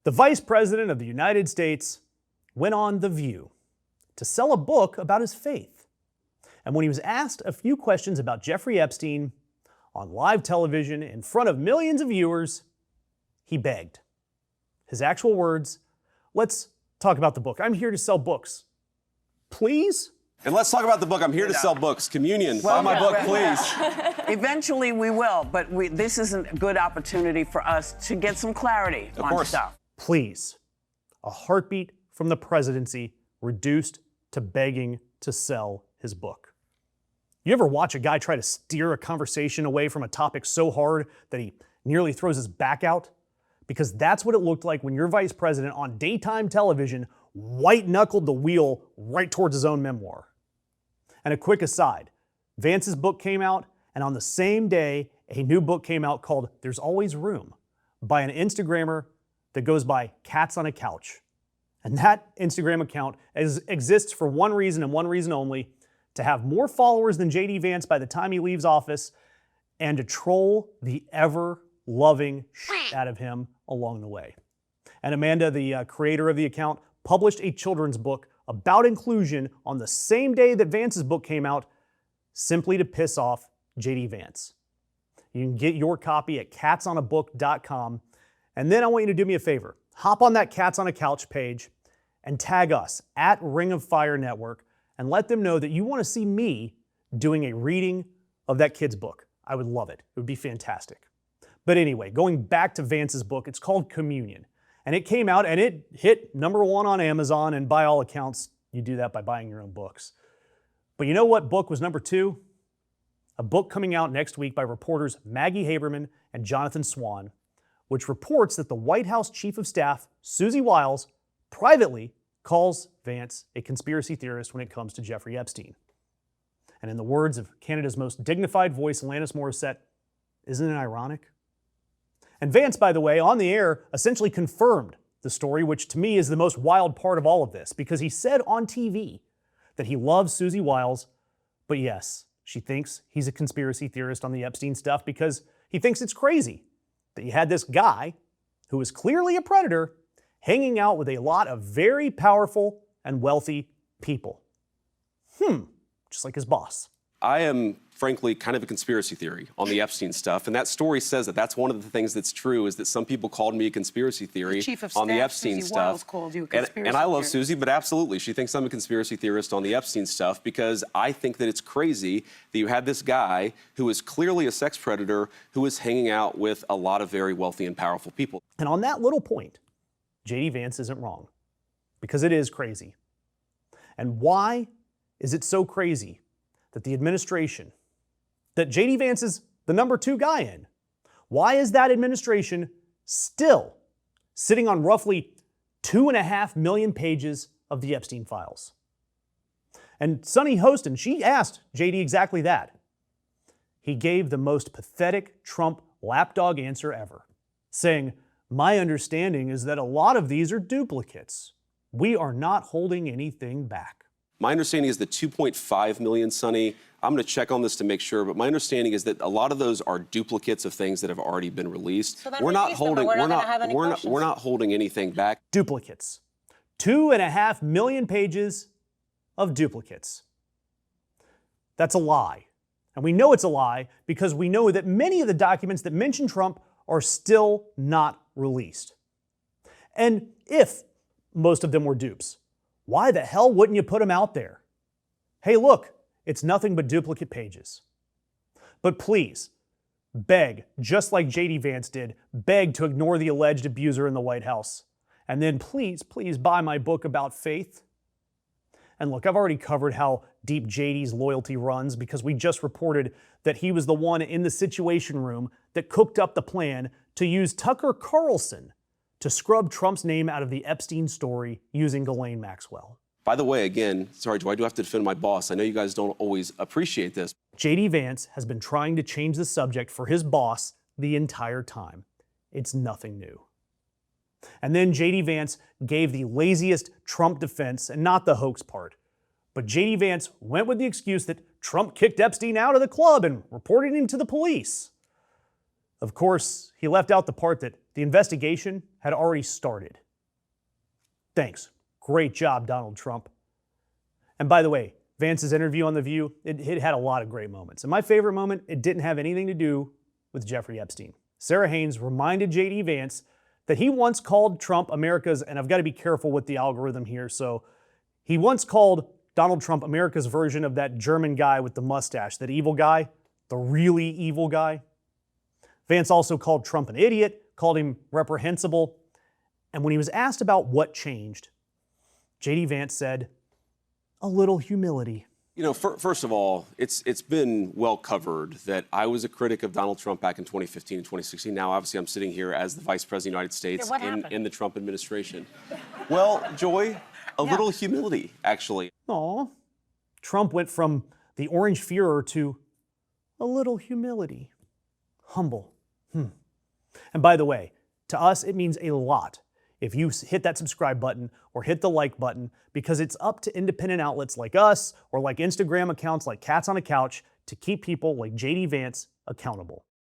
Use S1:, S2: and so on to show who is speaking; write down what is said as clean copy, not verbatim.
S1: The Vice President of the United States went on The View to sell a book about his faith. And when he was asked a few questions about Jeffrey Epstein on live television in front of millions of viewers, he begged. His actual words, "Let's talk about the book. I'm here to sell books. Please?"
S2: And let's talk about the book. I'm here to sell books. Communion. Buy my book, please.
S3: Eventually we will, but this is a good opportunity for us to get some clarity on stuff.
S1: Please. A heartbeat from the presidency reduced to begging to sell his book. You ever watch a guy try to steer a conversation away from a topic so hard that he nearly throws his back out? Because that's what it looked like when your vice president on daytime television white-knuckled the wheel right towards his own memoir. And a quick aside, Vance's book came out, and on the same day, a new book came out called There's Always Room by an Instagrammer that goes by Cats on a Couch. And that Instagram account exists for one reason and one reason only, to have more followers than J.D. Vance by the time he leaves office and to troll the ever-loving shit out of him along the way. And Amanda, the creator of the account, published a children's book about inclusion on the same day that Vance's book came out, simply to piss off J.D. Vance. You can get your copy at catsonabook.com. And then I want you to do me a favor. Hop on that Cats on a Couch page and tag us at Ring of Fire Network and let them know that you want to see me doing a reading of that kid's book. I would love it. It would be fantastic. But anyway, going back to Vance's book, it's called Communion. And it came out and it hit #1 on Amazon, and by all accounts, you do that by buying your own books. But you know what book was #2? A book coming out next week by reporters Maggie Haberman and Jonathan Swan, which reports that the White House Chief of Staff, Susie Wiles, privately calls Vance a conspiracy theorist when it comes to Jeffrey Epstein. And in the words of Canada's most dignified voice, Alanis Morissette, isn't it ironic? And Vance, by the way, on the air, essentially confirmed the story, which to me is the most wild part of all of this, because he said on TV that he loves Susie Wiles, but yes, she thinks he's a conspiracy theorist on the Epstein stuff because he thinks it's crazy that you had this guy, who is clearly a predator, hanging out with a lot of very powerful and wealthy people. Just like his boss.
S2: I am, frankly, kind of a conspiracy theory on the Epstein stuff, and that story says that that's one of the things that's true, is that some people called me a conspiracy theory on the Epstein
S3: Susie
S2: stuff.
S3: Wiles called you a conspiracy
S2: and I love
S3: theorist.
S2: Susie, but absolutely, she thinks I'm a conspiracy theorist on the Epstein stuff because I think that it's crazy that you had this guy who is clearly a sex predator who is hanging out with a lot of very wealthy and powerful people.
S1: And on that little point, J.D. Vance isn't wrong, because it is crazy. And why is it so crazy that the administration, that J.D. Vance is the #2 guy in, why is that administration still sitting on roughly 2.5 million pages of the Epstein files? And Sunny Hostin, she asked J.D. exactly that. He gave the most pathetic Trump lapdog answer ever, saying, "My understanding is that a lot of these are duplicates. We are not holding anything back."
S2: My understanding is that 2.5 million, Sonny, I'm going to check on this to make sure, but my understanding is that a lot of those are duplicates of things that have already been released.
S4: So we're not
S2: holding anything back.
S1: Duplicates. 2.5 million pages of duplicates. That's a lie. And we know it's a lie because we know that many of the documents that mention Trump are still not released. And if most of them were dupes, why the hell wouldn't you put them out there? Hey, look, it's nothing but duplicate pages. But please, beg, just like J.D. Vance did, beg to ignore the alleged abuser in the White House. And then please, please buy my book about faith. And look, I've already covered how deep J.D.'s loyalty runs because we just reported that he was the one in the Situation Room that cooked up the plan to use Tucker Carlson to scrub Trump's name out of the Epstein story using Ghislaine Maxwell.
S2: By the way, again, sorry, do I have to defend my boss? I know you guys don't always appreciate this.
S1: J.D. Vance has been trying to change the subject for his boss the entire time. It's nothing new. And then J.D. Vance gave the laziest Trump defense, and not the hoax part. But J.D. Vance went with the excuse that Trump kicked Epstein out of the club and reported him to the police. Of course, he left out the part that the investigation had already started. Thanks. Great job, Donald Trump. And by the way, Vance's interview on The View, it had a lot of great moments. And my favorite moment, it didn't have anything to do with Jeffrey Epstein. Sarah Haynes reminded J.D. Vance that he once called Trump America's, and I've got to be careful with the algorithm here, so he once called Donald Trump America's version of that German guy with the mustache, that evil guy, the really evil guy. Vance also called Trump an idiot, called him reprehensible, and when he was asked about what changed, J.D. Vance said, "A little humility."
S2: You know, first of all, it's been well covered that I was a critic of Donald Trump back in 2015 and 2016. Now, obviously, I'm sitting here as the Vice President of the United States in the Trump administration. Well, Joy, a little humility, actually.
S1: Aw. Trump went from the orange Führer to a little humility. Humble. And by the way, to us, it means a lot if you hit that subscribe button or hit the like button, because it's up to independent outlets like us or like Instagram accounts like Cats on a Couch to keep people like J.D. Vance accountable.